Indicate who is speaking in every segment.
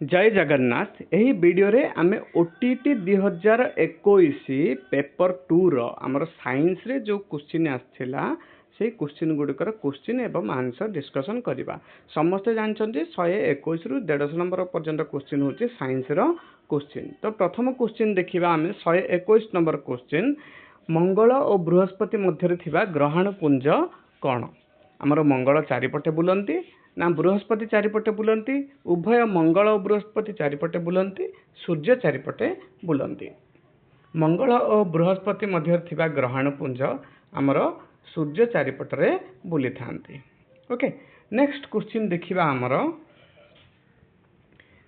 Speaker 1: जय जगन्नाथ। यही वीडियो रे आमे ओटीटी 2021 पेपर 2 रो हमर साइंस रे जो क्वेश्चन आछिला से क्वेश्चन गुडिकर क्वेश्चन एवं आंसर डिस्कशन करिबा। समस्त जानछन्ती 121 रु 150 नंबर पर्यंत क्वेश्चन होची साइंस रो क्वेश्चन। तो प्रथम क्वेश्चन देखिबा आमे 121 नंबर क्वेश्चन, मंगल और बृहस्पति मध्य थिबा ग्रहण पुंज कोन? हमर मंगल चारिपटे बुलंती ना बृहस्पति चारिपटे बुलंती, उभय मंगल और बृहस्पति चारिपटे बुलंती, सूर्य चारिपटे बुलंती। मंगल और बृहस्पति मध्य थिबा ग्रहण पुंज हमर सूर्य चारिपटे बुली थांती। ओके, नेक्स्ट क्वेश्चन देखिबा हमर,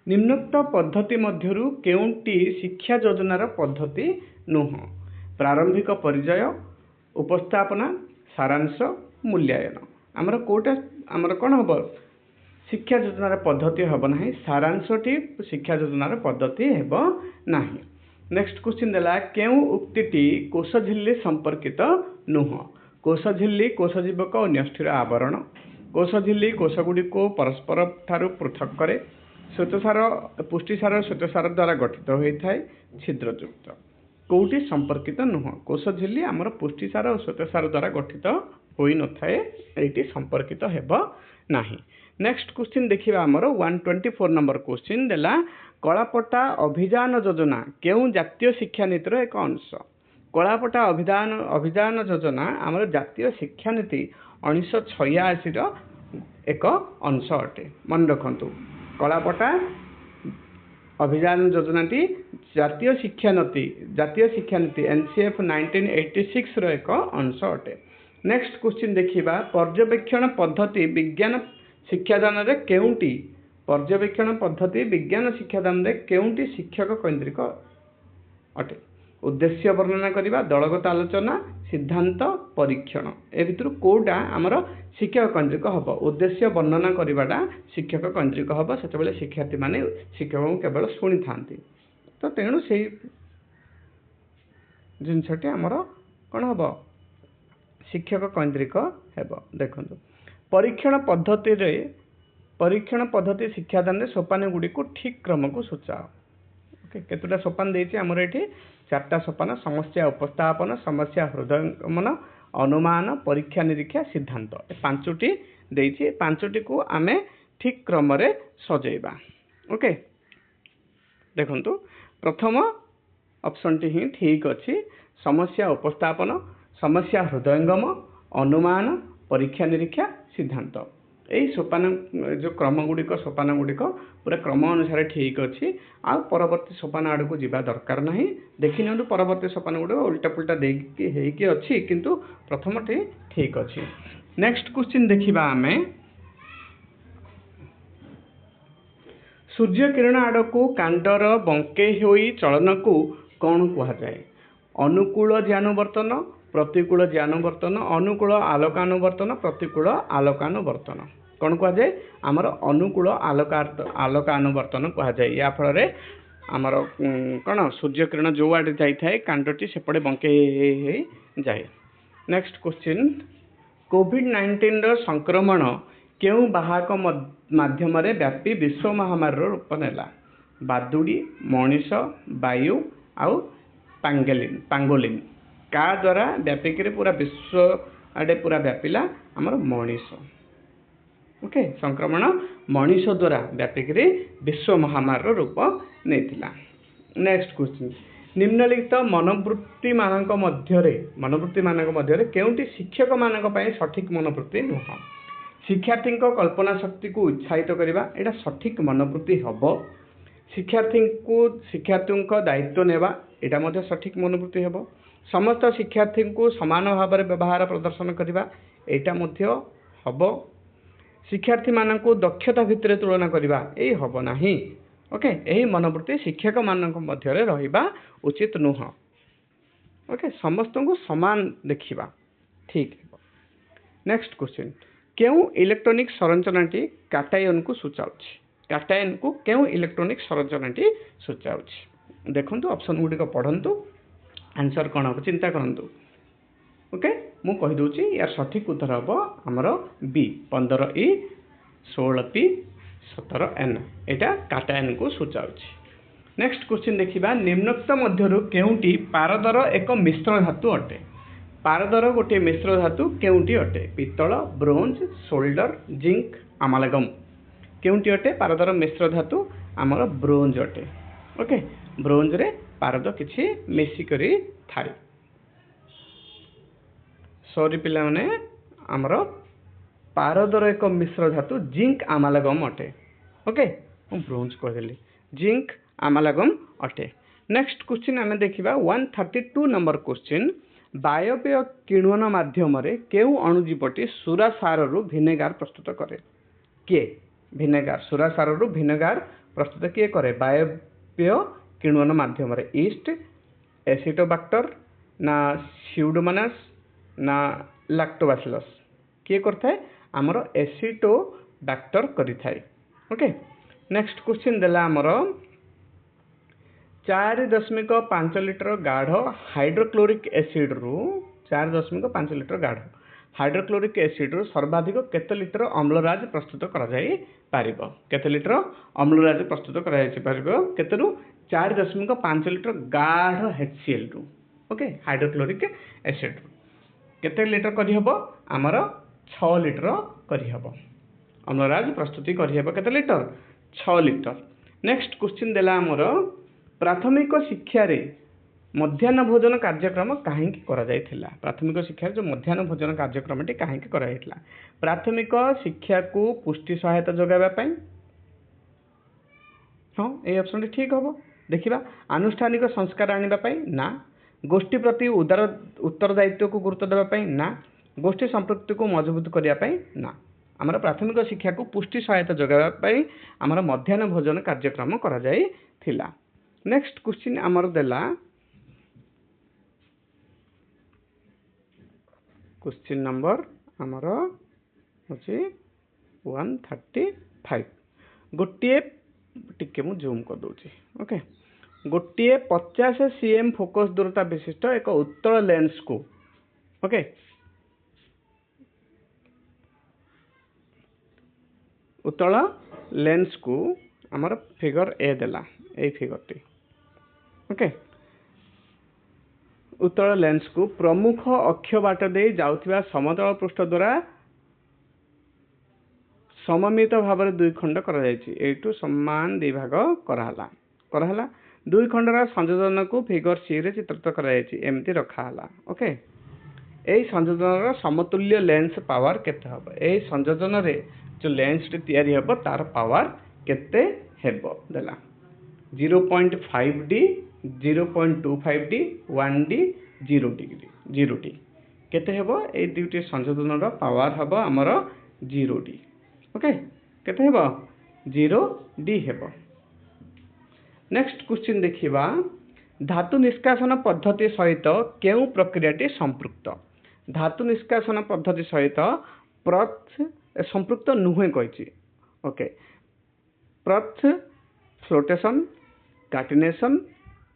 Speaker 1: निम्नोक्त पद्धति मध्यरु केउंटी शिक्षा योजनार पद्धति नुह? प्रारंभिक परिचय, उपस्थापना, सारांश, मूल्यांकन। आमर कोटा आमर कौन हम शिक्षा योजनार पद्धति हम ना, सारांशटी शिक्षा योजनार पद्धति हेब ना। नेक्स्ट क्वेश्चन देला, केउ उक्तिटी कोश झिल्ली संपर्कित नुह? कोश झिल्ली कोशजीवक और न्यष्ठिर आवरण, कोश झिल्ली कोशगुड़ी को परस्पर ठारू पृथक करे, श्वेतसार पुष्टिसार श्वेतसार द्वारा गठित होता है, छिद्रयुक्त। कौटी संपर्कित नुह? कोश झिल्ली आमर पुष्टिसार और श्वेतसार द्वारा गठित होई न थाए, एटी संपर्कित हेब नाही। नेक्स्ट क्वेश्चन देखिबा हमर 124 नंबर क्वेश्चन देला, कलापट्टा अभियान योजना केउ जातीय शिक्षा नीतिर एक अंश? कलापट्टा अभियान योजना आमर जातीय शिक्षा नीति 1986 रो एक अंश अटे। मन रखंतु, कलापट्टा अभियान योजनाटी जातीय शिक्षा नीति एनसीएफ 1986 रो एक अंश अटे। नेक्स्ट क्वेश्चन देखिबा, पर्यवेक्षण पद्धति विज्ञान शिक्षादान रे केउंटी? पर्यवेक्षण पद्धति विज्ञान शिक्षादान रे केउंटी शिक्षक केंद्रिक अटे? उद्देश्य वर्णना करिबा, दलगत आलोचना, सिद्धांत, परीक्षण। ए भितर कोडा हमर शिक्षक केंद्रिक हबो? उद्देश्य वर्णना करिबाटा शिक्षक केंद्रिक हबो। सेते बेले शिक्षार्थी माने शिक्षक केवल सुनि थांती, तो तेणु सेही जिनसटी हमर कोन हबो? शिक्षक केंद्रिक हेब। देखंतु, परीक्षण पद्धति शिक्षादान रे सोपान गुडी को ठीक क्रम को सूचाओ। ओके, केतुटा सोपान देछि हमर एठी? 4टा सोपान: समस्या उपस्थापन, समस्या हृदयंगमन, अनुमान, परीक्षा निरीक्षा, सिद्धांत। ए 5टी देछि, 5टी को आमे ठीक क्रम रे सजेइबा। ओके, देखंतु, प्रथम ऑप्शन टी ही ठीक अछि। समस्या उपस्थापन, समस्या हृदयंगम, अनुमान, परीक्षा निरीक्षा, सिद्धांत। यही सोपान जो क्रम गुड़िक सोपान गुड़िक पूरा क्रम अनुसार ठीक अच्छी। आ परवर्ती सोपान आड़ को जीवा दरकार नहीं। देखि नियंतु परवर्ती सोपान गुड़िक उल्टा पुल्टा देकी अच्छी, किंतु प्रथमटी ठीक अच्छी। नेक्स्ट क्वेश्चन देखिबा आमे, सूर्य किरण आड़ को कांडर बंके होई चलन को कौन कहा जाए? अनुकूल ज्ञानुवर्तन, प्रतिकूल ज्ञानुवर्तन, अनुकूल आलोकानुवर्तन, प्रतिकूल आलोकानुवर्तन। कौन कह जाए? आमर अनुकूल आलोकानुवर्तन कह जाए। या फल आमर कौन सूर्य किरण जो आड़े जाए कांडटी सेपटे बंके जाए। नेक्स्ट क्वेश्चन, कोविड-19 संक्रमण केउ बाहक माध्यम व्यापी विश्व महामारी रूप नेला? बादुड़ी, मनीष, वायु आउ पांगोलिन। का द्वारा व्यापिक पूरा विश्व आड़े पूरा व्यापिला? आमर मनीष। ओके, संक्रमण मनीष द्वारा व्यापिक विश्व महामारी रूप नेतिला। नेक्स्ट क्वेश्चन, निम्नलिखित मनोवृत्ति मानक मध्य केउंटी शिक्षक मानक पय सठिक मनोवृत्ति नुह? शिक्षार्थी कल्पना शक्ति को उत्साहित करबा, एटा सठिक मनोवृत्ति हबो। शिक्षार्थी दायित्व नेबा, एटा मध्य सठिक मनोवृत्ति हेबो। समस्त शिक्षार्थी को समान भाव में व्यवहार प्रदर्शन करबा, एटा मध्य हबो। शिक्षार्थी मानक दक्षता भितर तुलना करबा, एई हबो नाही। ओके, एही मनोवृत्ति शिक्षक मानक मध्य रहिबा उचित नुह। ओके, समस्त को समान देखिबा ठीक हेबो। नेक्स्ट क्वेश्चन, केउ इलेक्ट्रॉनिक संरचनाटी काटायन को सूचाउछि? काटायन को केउ इलेक्ट्रॉनिक संरचनाटी सूचाउछि? देखंतु, ऑप्शन गुडी को पढंतु, आंसर कौन हम चिंता करंतु। ओके, मु कहि दोछि यार सठिक उत्तर हम आमर बी 15E, 16P, 17n एटा काटायन को सूचाउछि। नेक्स्ट क्वेश्चन देखिबा निम्नोक्त मध्यरु केउंटी पारदर एक मिश्र धातु अटे। पारदर गोटे मिश्र धातु केउंटी अटे? पित्तल, ब्रोंज, सोल्डर, जिंक, अमालगम। केउंटी अटे पारदर मिश्र धातु? आमर ब्रोंज अटे। ओके, ब्रोंज रे पारद किछि मिसी करी थाए। सॉरी पिला माने आमर पारदर एक मिश्र धातु जिंक अमालगम अटे। ओके, ब्रोंज कह देली, जिंक अमालगम अटे। नेक्स्ट क्वेश्चन आमे देखिबा 132 नंबर क्वेश्चन बायबीय किण्वन माध्यम रे केउ अणुजीवटी सुरा सार रु विनेगार प्रस्तुत करे? के विनेगार सुरा सार रु विनेगार प्रस्तुत किए करे? बायबीय किण्वन माध्यम रे ईस्ट, एसिटोबैक्टर ना स्यूडोमोनास ना लैक्टोबैसिलस किए करथाय? हमर एसिटोबैक्टर करिथाय। ओके, नेक्स्ट क्वेश्चन देला हमर 4.5 लिटर गाढ़ हाइड्रोक्लोरिक एसिड रु 4.5 लिटर गाढ़ हाइड्रोक्लोरिक एसिड रु सर्वाधिक केते लिटर अम्लराज प्रस्तुत करा जाई पारिबो? केते लिटर अम्लराज प्रस्तुत करा जाई पारिबो? केते रु? 4.5 लिटर गाढ़ HCl रु। ओके, हाइड्रोक्लोरिक एसिड रु केते लिटर करी हबो? हमर 6 लिटर करी हबो अम्लराज प्रस्तुति करी हबो। केते लिटर? 6 लिटर। नेक्स्ट क्वेश्चन देला हमर प्राथमिक शिक्षा रे मध्याह्न भोजन कार्यक्रम काहे करा जायथिला? प्राथमिक शिक्षा जो मध्याह्न भोजन कार्यक्रम टी काहे करा जायथिला? प्राथमिक शिक्षा को पुष्टि सहायता जोगाबा पई। हां, ए ऑप्शन टी ठीक हबो। देखिबा आनुष्ठानिक संस्कार आनिबा पई ना, गोष्ठी प्रति उत्तरदायित्व को गुरुत्व देबा पई ना, गोष्ठी संपृक्ति को मजबूत करिया पई ना। हमर प्राथमिक शिक्षा को पुष्टि सहायता जोगाबा पई हमर मध्याह्न भोजन कार्यक्रम करा जायथिला। नेक्स्ट क्वेश्चन हमर देला क्वेश्चन नंबर हमर होची 135। गोटे टिके मु जूम कर दोची। ओके, गोटे 50 cm फोकस दूरता विशिष्ट एक उत्तल लेंस को, ओके, उत्तल लेंस को हमर फिगर ए देला, ए फिगर टी। ओके, उत्तल लेंस को प्रमुख अक्ष बाट दे जाउथिबा समतल पृष्ठ द्वारा सममित भाव में 2 खंड करा जायछि। एटू समान 2 भाग कराहला। 2 खंडर संयोजन को फिगर सी रे चित्रित करा जायछि, एमती रखाहला। ओके, एई संयोजन समतुल्य लेंस पावर केते हबो? एई संयोजन रे जो लेंस टी तयारी हबो तार पावर केते हेबो देला? 0.5D, 0.25D, 1D, 0D केते हेबो? ए दुटी संयोजन रो पावर हबो हमर 0D। ओके, केते हेबो? 0D हेबो। नेक्स्ट क्वेश्चन देखिबा धातु निष्कासन पद्धति सहित केउ प्रक्रियाटी संपृक्त? धातु निष्कासन पद्धति सहित प्रथ संपृक्त नुहे कहिछि। ओके, प्रथ फ्लोटेशन, काटिनेशन,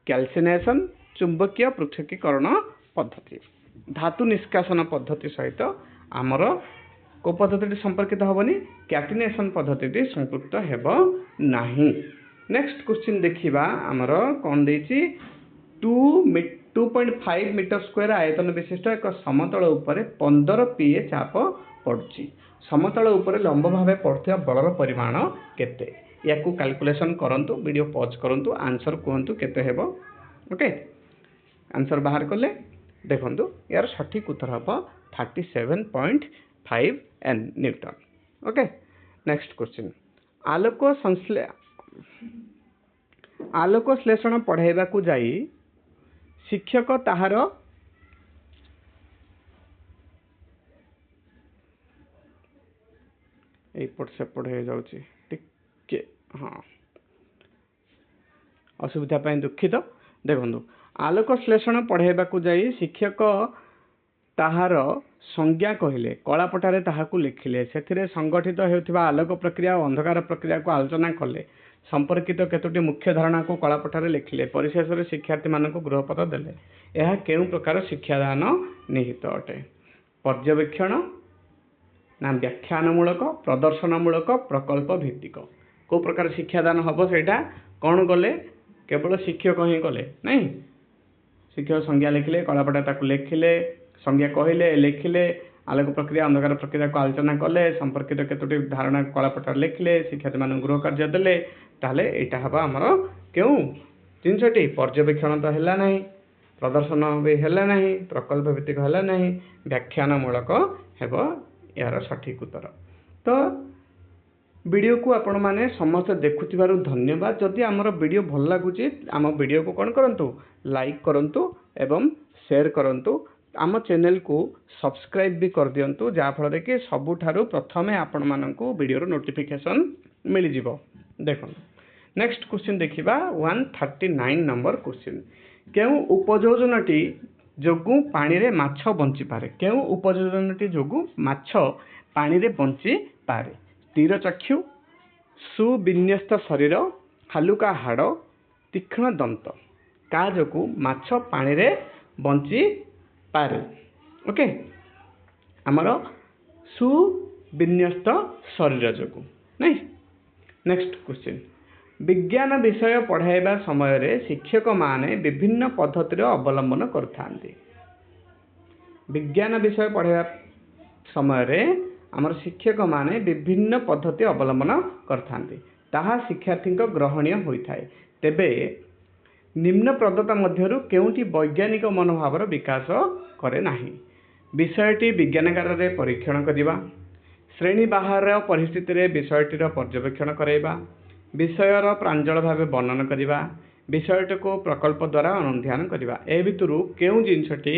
Speaker 1: कैल्सिनेशन, चुंबकीय पृथकीकरण पद्धति। धातु निष्कासन पद्धति सहित आमर को पद्धति संपर्कित होबनी? कैटिनेशन पद्धति संपृक्त हेबो नाही। नेक्स्ट क्वेश्चन देखिबा आमर कोन देछि 2.5 मीटर स्क्वायर आयतन विशिष्ट एक समतल उपरे 15 PA चाप पड़ुछि। समतल उपरे लंब भावे पड़थिया बलर परिमाण केते? याकू कैलकुलेशन करंतु, वीडियो पॉज करंतु, आंसर कहंतु केते हेबो। ओके, आंसर बाहर करले देखंतु यार सठिक उत्तर हबो 37.5 N newton. Okay, next question आलोक श्लेषण पढ़ाइबा को जाई शिक्षक ताहार एपट सेपट हो जाउची टिके। हाँ, असुविधा पाई दुखित। देखंतु आलोक श्लेषण पढ़ाइबा को जाई शिक्षक ताहार संज्ञा कहले कलापटारे ताहाकू लिखिले सेथिरे संगठित हेउथिबा आलोक प्रक्रिया और अंधकार प्रक्रिया को आलोचना कले संपर्कित केतोटी मुख्य धारणा को कलापटारे लिखिले परिशेष रे शिक्षार्थी मानक गृहपत्र देले। यह केउ प्रकार शिक्षादान निहित अटे? पर्यवेक्षण ना व्याख्यानमूलक, प्रदर्शनमूलक, प्रकल्प भित्तिक? को प्रकार शिक्षादान हम सेटा कौन कले केवल शिक्षक ही कले नहीं शिक्षक संज्ञा लिखिले कलापटा ताकू लिखिले संज्ञा कहले लिखिले आलोक प्रक्रिया अंधकार प्रक्रिया को आलोचना कले संपर्कित केतोटी धारणा कलापटा लिखिले शिक्षार्थी मान गृह कार्य देले ताहले एटा हबा हमर केउ जिनसटी पर्यवेक्षण तो हैला नहीं प्रदर्शन भी हैला नहीं प्रकल्प भित्तिक हैला नहीं व्याख्यानमूलक हेबो यार सठिक उत्तर। तो वीडियो को आपण माने समस्त देखुथिबारु धन्यवाद। जदि आमर वीडियो भल लागुची आम वीडियो को कौन करंतु लाइक करंतु एवं शेयर करंतु आम चैनल को सब्सक्राइब भी कर दियंतु जहाँ फल कि सबुठारु प्रथमे आपण माननकु वीडियो नोटिफिकेशन मिल जिवो। देखो नेक्स्ट क्वेश्चन देखिबा 139 नंबर क्वेश्चन केउ उपयोजनटी जोगु पानी रे माछ बंची पारे केउ उपयोजनटी जोगु माछ पानी रे बंची पारे तीर चक्षु सुविन्यस्त शरीर हालुका हाड़ तीक्ष्ण दंत का जोगु माछ पानी रे बंची पारे ओके आमर सुविन्यस्त शरीर जोगु नहीं। नेक्स्ट क्वेश्चन विज्ञान विषय पढ़ाइबा समय रे शिक्षक माने विभिन्न पद्धतिर अवलंबन करथांती विज्ञान विषय पढ़ाइबा समय रे आमर शिक्षक माने विभिन्न पद्धति अवलंबन करथांती ताहा शिक्षार्थी ग्रहणीय होइथाय तेबे निम्न प्रदत्त मध्यरु केउटी वैज्ञानिक मनोभावर विकास करे नाही विषयटी विज्ञानगार रे परीक्षण करिबा श्रेणी बाहर परिस्थिति रे विषयटीर पर्यवेक्षण कराइबा विषयर प्रांजल भाव वर्णन करिबा विषयटी को प्रकल्प द्वारा अनुध्यान करिबा ए भितरु केउ जिनसटी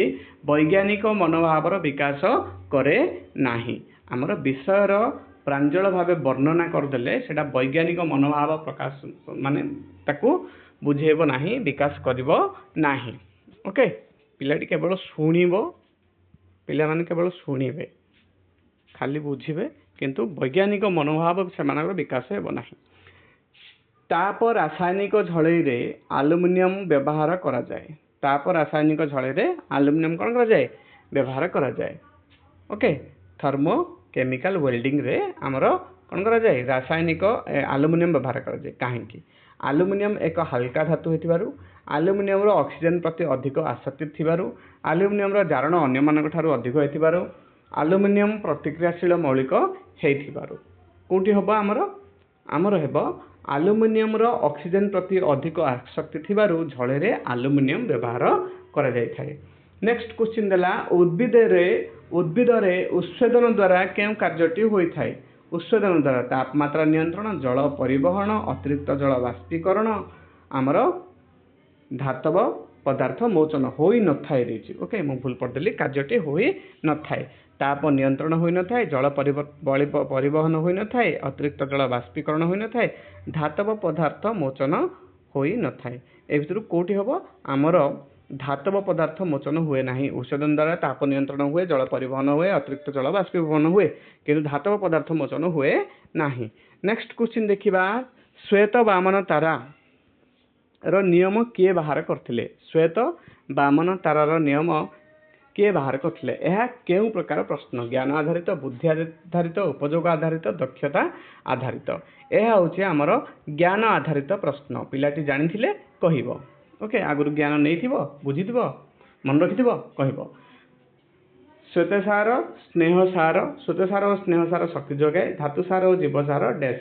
Speaker 1: वैज्ञानिक मनोभावर विकास करे नाही आमर विषयर प्रांजल भाव वर्णना करदेले सेटा वैज्ञानिक मनोभाव प्रकाश माने ताकू बुझेबो नाही विकास करिबो नाही ओके पिलाटी केवल शुणिबो पिला माने केवल शुणिबे खाली बुझिबे किंतु वैज्ञानिक मनोभाव सेमानकर विकास हेबो नाही। ताप रासायनिक झलई रे एल्युमिनियम व्यवहार करा जाए ताप रासायनिक झलई रे एल्युमिनियम कौन करा जाए व्यवहार करा जाए ओके थर्मो केमिकल वेल्डिंग रे आमर कौन करा जाए रासायनिक एल्युमिनियम व्यवहार करा जाए कहीं एल्युमिनियम एक हल्का धातु होतिबारु एल्युमिनियम रो ऑक्सीजन प्रति अधिक आसक्ति थिबारु एल्युमिनियम रो जारण अन्य मानक ठारू अधिक होतिबारु एल्युमिनियम प्रतिक्रियाशील मौलिक हेथिबारु कोठी हबो आमर हेबो एल्युमिनियम रो ऑक्सीजन प्रति अधिक आसक्ति थिबारु झळे रे एल्युमिनियम व्यवहार करा जाय थाए। नेक्स्ट क्वेश्चन देला उद्भिद रे उत्सेदन द्वारा केउ कार्यटी होई थाए उत्सेदन द्वारा तापमात्रा नियंत्रण जल परिवहन अतिरिक्त जल बाष्पीकरण आमर धातव पदार्थ मोचन होई न थाए देछि ओके मु भूल पड़देली कार्यटी होई न थाए ताप नियंत्रण होई न थाए जल परिवहन होई न थाए अतिरिक्त जल बाष्पीकरण होई न थाए धातव पदार्थ मोचन होई न थाए ए भितरु कोठी हबो आमर धातव पदार्थ मोचन हुए नहीं उत्सेदन द्वारा ताप नियंत्रण हुए जल परिवहन हुए अतिरिक्त जल बाष्पीभवन हुए किंतु धातव पदार्थ मोचन हुए नहीं। नेक्स्ट क्वेश्चन देखिबा श्वेत वामन तारा रो नियम किए बाहर करथिले श्वेत वामन तारा रो नियम किए बाहर करथिले एहा केउ प्रकार प्रश्न ज्ञान आधारित बुद्धि आधारित उपयोग आधारित दक्षता आधारित एहा होछि हमर ज्ञान आधारित प्रश्न पिलाटी जानिथिले कहिबो ओके आगुरु ज्ञान नैथिबो बुझिथिबो मन रखिथिबो कहिबो श्वेतसार स्नेहसार श्वेतसार और स्नेहसार शक्ति जोगाए धातुसार और जीवसार डैश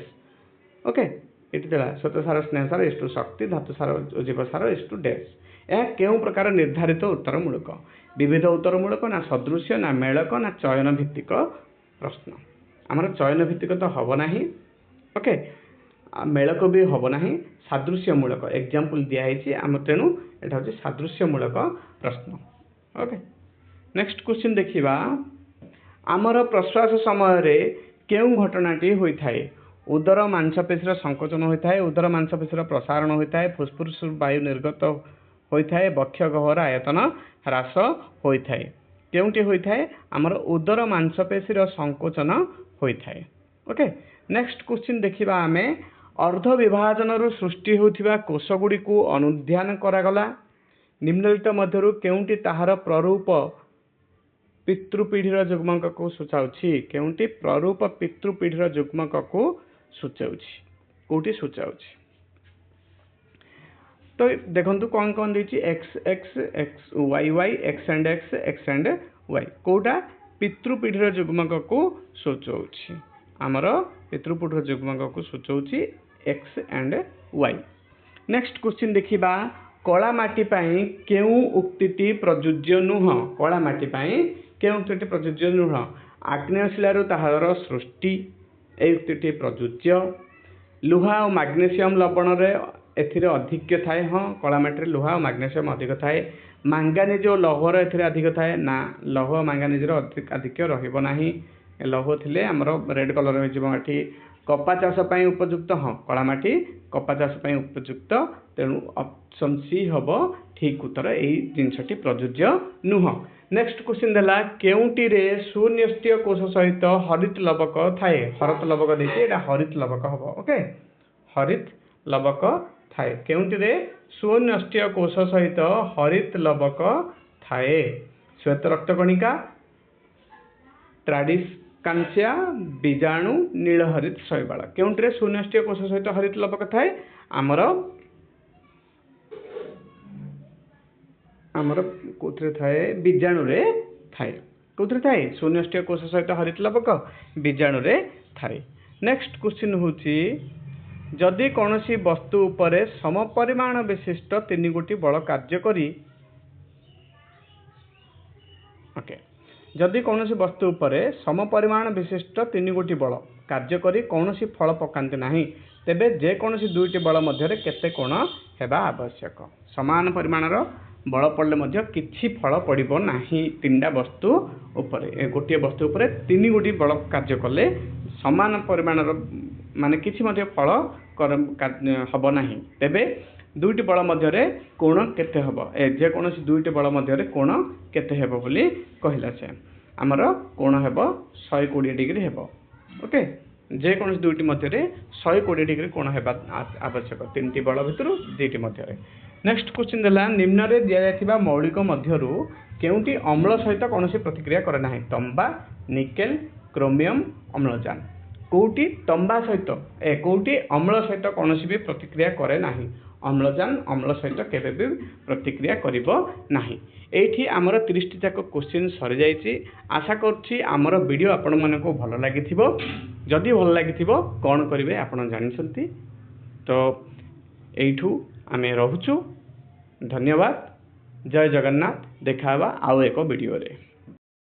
Speaker 1: ओके इति देला श्वेतसार स्नेहसार इष्टु शक्ति धातुसार और जीवसार इष्टु डैश यह केउ प्रकार निर्धारित उत्तरमूलक विविध उत्तरमूलक ना सदृश्य ना मेलक ना चयन भित्तिक प्रश्न आमर चयन भित्तिक तो हबो नाही ओके मेलक भी हबो नाही सादृश्यमूलक एग्जांपल दिया है आम तेणु एटा होछि सादृश्यमूलक प्रश्न ओके। नेक्स्ट क्वेश्चन देखिबा आमर प्रश्वास समय रे केउ घटनाटी होई थाए उदर मांसपेशीर संकोचन होई थाए उदर मांसपेशीर प्रसारण होई थाए फुस्फुस वायु निर्गत होई थाए बक्ष गहर आयतन ह्रास होई थाए केउटी होई थाए आमर उदर मांसपेशीर संकोचन होई थाए ओके। नेक्स्ट क्वेश्चन देखिबा आमे अर्ध विभाजन सृष्टि होथिबा कोषगुड़ी को अनुध्यान करागला निम्नलिखित मध्यरु केउटी ताहार प्ररूप पितृपीढ़ीर युग्मक को सूचाउछि केउटी प्ररूप पितृपीढ़ीर युग्मक को सूचाउछि कोठी सूचाउछि तो देखंतु कौन कौन देछि X X X Y Y X and Y कोटा पितृपीढ़ीर युग्मक को सूचाउछि आमर पितृपीढ़ीर युग्मक को सूचाउछि X and Y. Next question देखिबा कला माटी पाई केउ उक्तिटी प्रযোज्य नुह कला माटी पाई केउ उक्तिटी प्रযোज्य नुह आग्नेय शिलारु ताहार सृष्टि ए उक्तिटी प्रযোज्य लुहा और मैग्नेशियम लवण रे एथिरे अधिक थाए हाँ कला माटी लुहा और मैग्नेशियम अधिक थाए मांगानिज और लौहर एथिरे अधिक थाए ना लौह और मैंगानिजर अधिक रहिबो नाही लौह थिले हमर रेड कलर हो जिवो एठी कपा चाष पई उपयुक्त हाँ कला माटी कपा चाष पई उपयुक्त तेणु ऑप्शन सी हबो ठीक उत्तर एई जिनसटी प्रযোज्य नुह। नेक्स्ट क्वेश्चन देला केउंटी रे सुन्यस्तीय कोष सहित हरित लवक थाए हरित लवक देछि एटा हरित लवक हबो ओके हरित लवक थाए केउंटी रे सुन्यस्तीय कोष सहित हरित लवक थाए श्वेत रक्त कणिका ट्राडिस कांसिया बीजाणु नील हरित शैवाल केउंटी रे सुन्यस्तीय कोष सहित हरित लवक थाए आमर आमर कोथरे थाए बीजाणु रे थाए कोथरे थाए सुन्यस्तीय कोष सहित हरित लवक बीजाणु रे थाए। नेक्स्ट क्वेश्चन होची जदि कौनसी वस्तु उपरे समपरिमाण विशिष्ट तीन गोटी बल कार्य करी ओके जदि कौनसी वस्तु उपरे समपरिमाण विशिष्ट तीन गोटी बल कार्य करी कौनसी फल पकांती नाही तेबे जे कौनसी दुईटी बल मध्यरे केते कोण हेबा आवश्यक समान परिमाणर बल पड़ले मध्य किछि फल पड़िबो नाही तीनटा वस्तु उपरे गोटे वस्तु उपरे तीन गोटी बल कार्य कले समान परिमाणर माने किछि मध्य फल हबो नाही तेबे दुईटी बल मध्यरे कोण केते हबो जे कोनसी दुईटी बल मध्यरे कोण केते हेबो बोली कहिला से हमर कोण हेबो 120 डिग्री हेबो ओके जे कोनसी दुईटी मध्यरे 120 डिग्री कोण हेबा आवश्यक तीनटी बल भितरु दुईटी मध्यरे। नेक्स्ट क्वेश्चन देला निम्न रे दिया जायतिबा मौलिक मध्यरु केउंटी अम्ल सहित कोनसी प्रतिक्रिया करे नाही तंबा निकेल क्रोमियम अम्लजान कोउटी तंबा सहित कोउटी अम्ल सहित कोनसी भी प्रतिक्रिया करे नाही अम्लजान अम्ल सहित केबे भी प्रतिक्रिया करिवो नाही। एठी हमर 30 टी जाक क्वेश्चन सरि जाईची आशा करछि हमर वीडियो आपन मन को भलो लागिथिबो जदि भलो लागिथिबो कोन करिवे आपन जानिसंती तो एठू आमे रहूछु धन्यवाद जय जगन्नाथ देखावा आउ एको वीडियो रे।